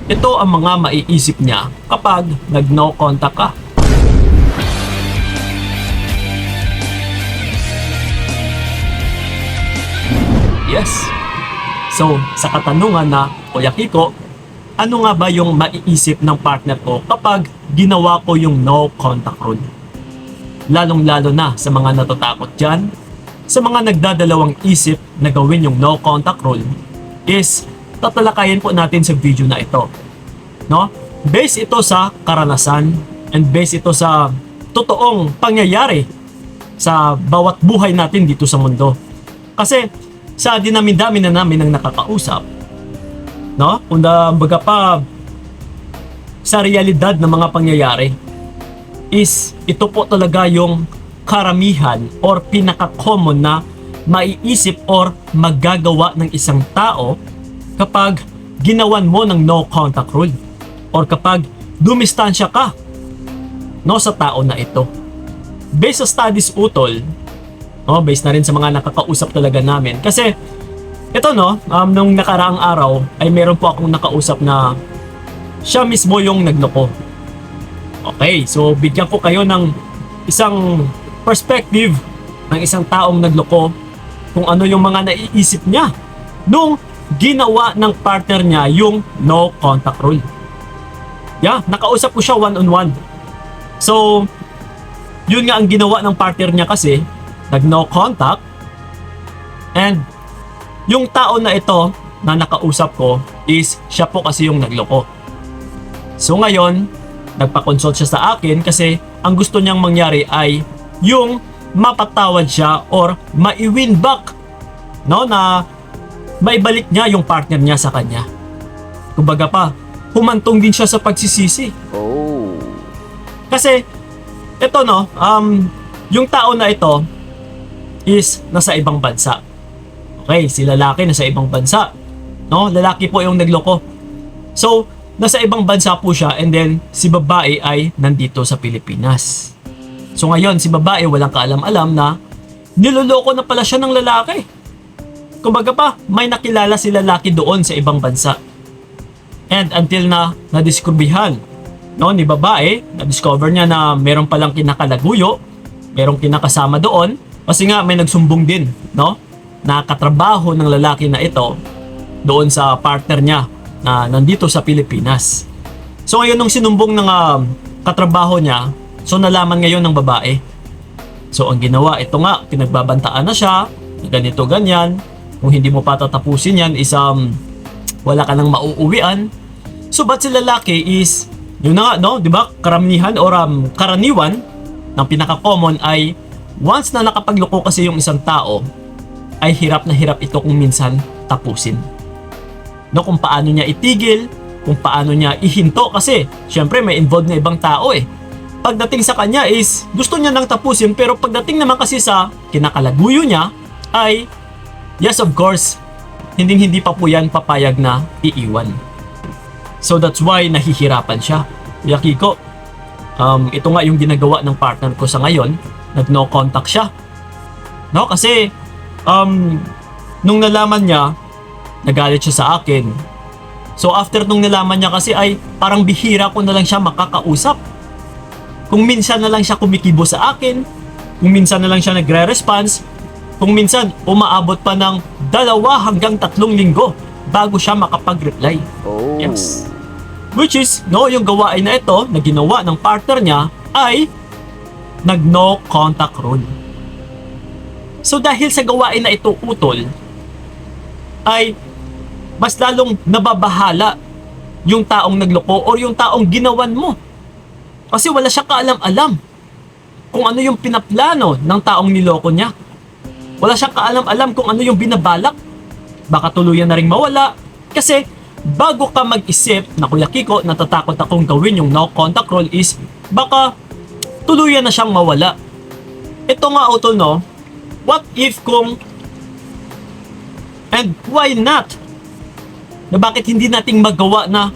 Ito ang mga maiisip niya kapag nag-no contact ka. Yes. So, sa katanungan na, Kuya Kiko, ano nga ba yung maiisip ng partner ko kapag ginawa ko yung no contact rule? Lalong-lalo na sa mga natatakot dyan, sa mga nagdadalawang isip na gawin yung no contact rule, is tatalakayin po natin sa video na ito. No? Base ito sa karanasan and base ito sa totoong pangyayari sa bawat buhay natin dito sa mundo. Kasi sa dinami-dami na namin ang nakakausap, no? Baga pa sa realidad ng mga pangyayari is ito po talaga yung karamihan or pinaka-common na maiisip or magagawa ng isang tao kapag ginawan mo ng no contact rule or kapag dumistansya ka no sa tao na ito. Based sa studies utol, no, based na rin sa mga nakakausap talaga namin. Kasi ito no, nung nakaraang araw ay meron po akong nakausap na siya mismo yung nagloko. Okay, so bigyan ko kayo ng isang perspective ng isang taong nagloko kung ano yung mga naiisip niya nung ginawa ng partner niya yung no contact rule. Yeah, nakausap ko siya one-on-one. So, yun nga ang ginawa ng partner niya kasi nag-no contact, and yung tao na ito na nakausap ko is siya po kasi yung nagloko. So ngayon, nagpa-consult siya sa akin kasi ang gusto niyang mangyari ay yung mapatawad siya or mai-win back, no, na maibalik niya yung partner niya sa kanya. Kumbaga pa, humantong din siya sa pagsisisi. Oh. Kasi ito no, yung tao na ito is nasa ibang bansa. Okay, si lalaki nasa ibang bansa. No, lalaki po yung nagloko. So, nasa ibang bansa po siya and then si babae ay nandito sa Pilipinas. So ngayon, si babae walang kaalam-alam na niloloko na pala siya ng lalaki. Kumbaga pa, may nakilala si lalaki doon sa ibang bansa. And until na nadiskubrihan, no, ni babae, na-discover niya na meron palang kinakalaguyo, merong kinakasama doon, kasi nga may nagsumbong din, no, na katrabaho ng lalaki na ito doon sa partner niya na nandito sa Pilipinas. So ngayon nung sinumbong ng katrabaho niya, so nalaman ngayon ng babae. So ang ginawa, ito nga, pinagbabantaan na siya, ganito ganyan, kung hindi mo pa tatapusin yan is wala ka nang mauuwian. So ba't si lalaki is, yun na nga, no, di ba, karamihan or karaniwan ng pinaka-common ay once na nakapagloko kasi yung isang tao, ay hirap na hirap ito kung minsan tapusin. No, kung paano niya itigil, kung paano niya ihinto kasi syempre may involved na ibang tao eh. Pagdating sa kanya is gusto niya nang tapusin, pero pagdating naman kasi sa kinakalaguyo niya ay yes, of course, hindi pa po yan papayag na iiwan. So that's why nahihirapan siya. Kuya Kiko, ito nga yung ginagawa ng partner ko sa ngayon, nag-no contact siya. No, kasi nung nalaman niya, nagalit siya sa akin. So after nung nalaman niya kasi ay parang bihira ko na lang siya makakausap. Kung minsan na lang siya kumikibo sa akin, kung minsan na lang siya nagre-response, kung minsan umaabot pa ng 2 hanggang 3 linggo bago siya makapag-reply. Oh. Yes. Which is, no, yung gawain na ito na ginawa ng partner niya ay nag-no contact rule. So dahil sa gawain na ito utol, ay mas lalong nababahala yung taong nagloko or yung taong ginawan mo. Kasi wala siya kaalam-alam kung ano yung pinaplano ng taong niloko niya. Wala siyang kaalam-alam kung ano yung binabalak. Baka tuluyan na rin mawala. Kasi bago ka mag-isip na Kuya Kiko, natatakot akong gawin yung no contact rule is baka tuluyan na siyang mawala. Ito nga utol no, what if kung and why not? Na bakit hindi nating magawa na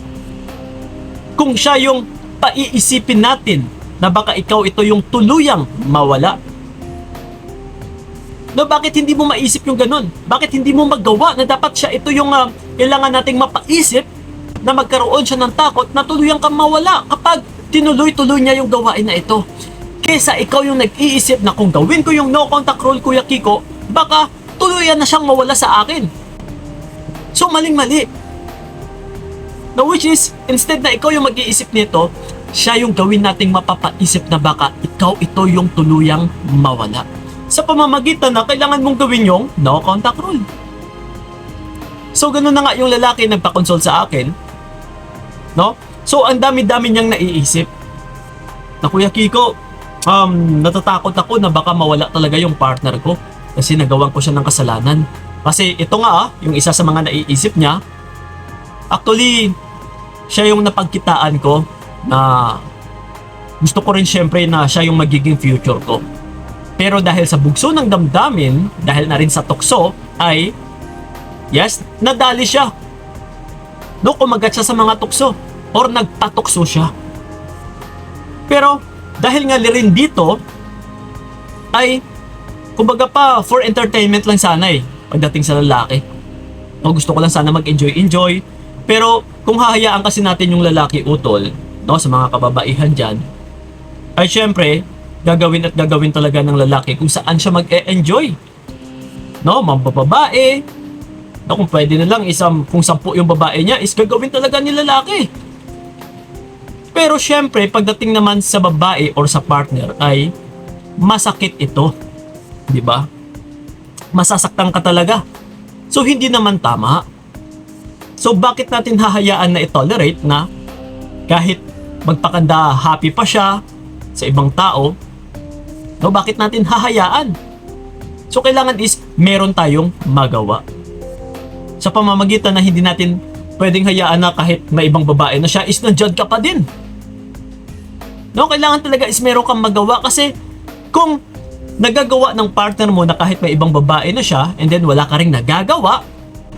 kung siya yung paiisipin natin na baka ikaw ito yung tuluyang mawala? No, bakit hindi mo maisip yung ganun? Bakit hindi mo magawa na dapat siya ito yung kailangan nating mapaisip na magkaroon siya ng takot na tuluyang kang mawala kapag tinuloy-tuloy niya yung gawain na ito. Kesa ikaw yung nag-iisip na kung gawin ko yung no contact rule, Kuya Kiko, baka tuluyan na siyang mawala sa akin. So maling-mali. No, which is, instead na ikaw yung mag-iisip nito, siya yung gawin nating mapapaisip na baka ikaw ito yung tuluyang mawala. Sa pamamagitan na kailangan mong gawin yung no contact rule. So ganun na nga yung lalaki nagpa-consult sa akin. No? So ang dami-dami niyang naiisip. Na Kuya Kiko, natatakot ako na baka mawala talaga yung partner ko kasi nagawan ko siya ng kasalanan. Kasi ito nga yung isa sa mga naiisip niya. Actually, siya yung napagkitaan ko na gusto ko rin syempre na siya yung magiging future ko. Pero dahil sa bugso ng damdamin, dahil na rin sa tukso, ay yes, nadali siya. No, kumagat siya sa mga tukso or nagpatukso siya. Pero dahil nga rin dito ay kumbaga pa for entertainment lang sana pagdating sa lalaki. No, gusto ko lang sana mag-enjoy. Pero kung hahayaan kasi natin yung lalaki utol, no, sa mga kababaihan dyan, ay syempre, gagawin at gagawin talaga ng lalaki kung saan siya mag-e-enjoy. No, mambababae. No, kung pwede na lang, kung 10 yung babae niya, is gagawin talaga ni lalaki. Pero syempre, pagdating naman sa babae or sa partner, ay masakit ito. Di ba? Masasaktan ka talaga. So, hindi naman tama. So, bakit natin hahayaan na i-tolerate na kahit magpakanda happy pa siya sa ibang tao, no, bakit natin hahayaan? So, kailangan is meron tayong magawa. Sa pamamagitan na hindi natin pwedeng hayaan na kahit may ibang babae na siya is nandiyan ka pa din. No, kailangan talaga is meron kang magawa kasi kung nagagawa ng partner mo na kahit may ibang babae na siya and then wala ka ring nagagawa,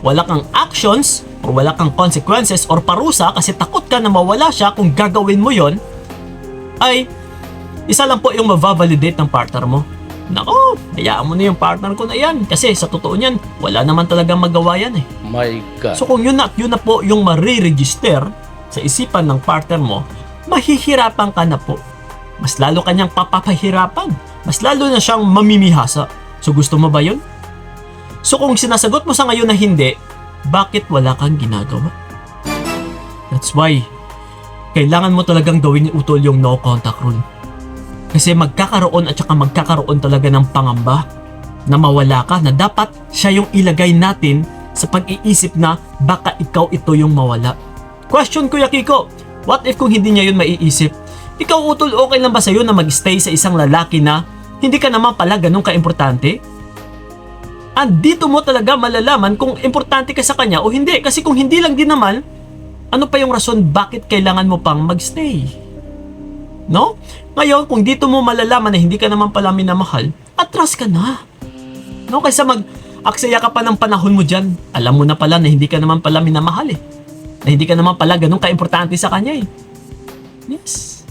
wala kang actions or wala kang consequences or parusa kasi takot ka na mawala siya kung gagawin mo yon, ay isa lang po yung ma-validate ng partner mo. Nako, hayaan mo na yung partner ko na yan kasi sa totoo niyan, wala naman talagang magawa yan My God. So kung yun na po yung mariregister sa isipan ng partner mo, mahihirapan ka na po. Mas lalo kanyang papapahirapan. Mas lalo na siyang mamimihasa. So gusto mo ba yun? So kung sinasagot mo sa ngayon na hindi, bakit wala kang ginagawa? That's why, kailangan mo talagang gawin utol yung no contact rule. Kasi magkakaroon at saka magkakaroon talaga ng pangamba na mawala ka, na dapat siya yung ilagay natin sa pag-iisip na baka ikaw ito yung mawala. Question, Kuya Kiko, what if kung hindi niya yun maiisip? Ikaw utol, okay lang ba sa'yo na mag-stay sa isang lalaki na hindi ka naman pala ganun ka-importante? Andito mo talaga malalaman kung importante ka sa kanya o hindi. Kasi kung hindi lang din naman, ano pa yung rason bakit kailangan mo pang mag-stay? No? Ngayon, kung dito mo malalaman na hindi ka naman pala minamahal, atras ka na. No? Kaysa mag-aksaya ka pa ng panahon mo dyan, alam mo na pala na hindi ka naman pala minamahal na hindi ka naman pala ganun ka-importante sa kanya Yes.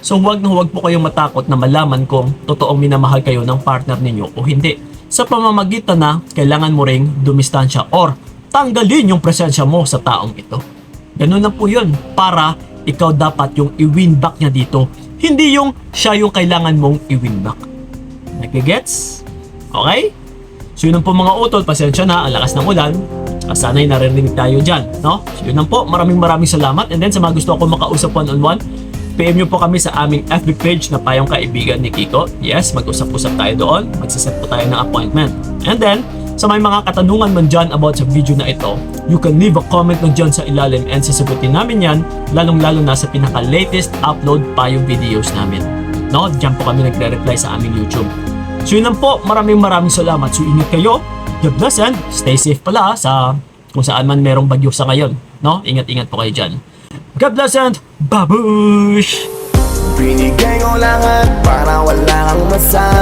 So huwag na huwag po kayong matakot na malaman kung totoong minamahal kayo ng partner ninyo o hindi. Sa pamamagitan na kailangan mo ring dumistansya or tanggalin yung presensya mo sa taong ito. Ganun na po yun para ikaw dapat yung i-win back niya dito. Hindi yung siya yung kailangan mong i-win back. Nagigets? Okay? So yun ang po mga utol, pasensya na, ang lakas ng ulan. Sana'y narinig tayo dyan, no? So yun ang po, maraming salamat. And then sa mga gusto ako makausap one-on-one, PM nyo po kami sa aming FB page na Payong Kaibigan ni Kiko. Yes, mag-usap-usap tayo doon. Magsiset po tayo ng appointment. And then, sa may mga katanungan man dyan about sa video na ito, you can leave a comment na dyan sa ilalim and sasagutin namin yan, lalong-lalo na sa pinaka-latest upload Payong videos namin. No, dyan po kami nagre-reply sa aming YouTube. So yun lang po, maraming salamat. So ingat kayo, God bless and stay safe pala sa kung saan man merong bagyo sa ngayon. No, ingat-ingat po kayo dyan. God bless and babush! Binigay ko lahat para wala kang masama.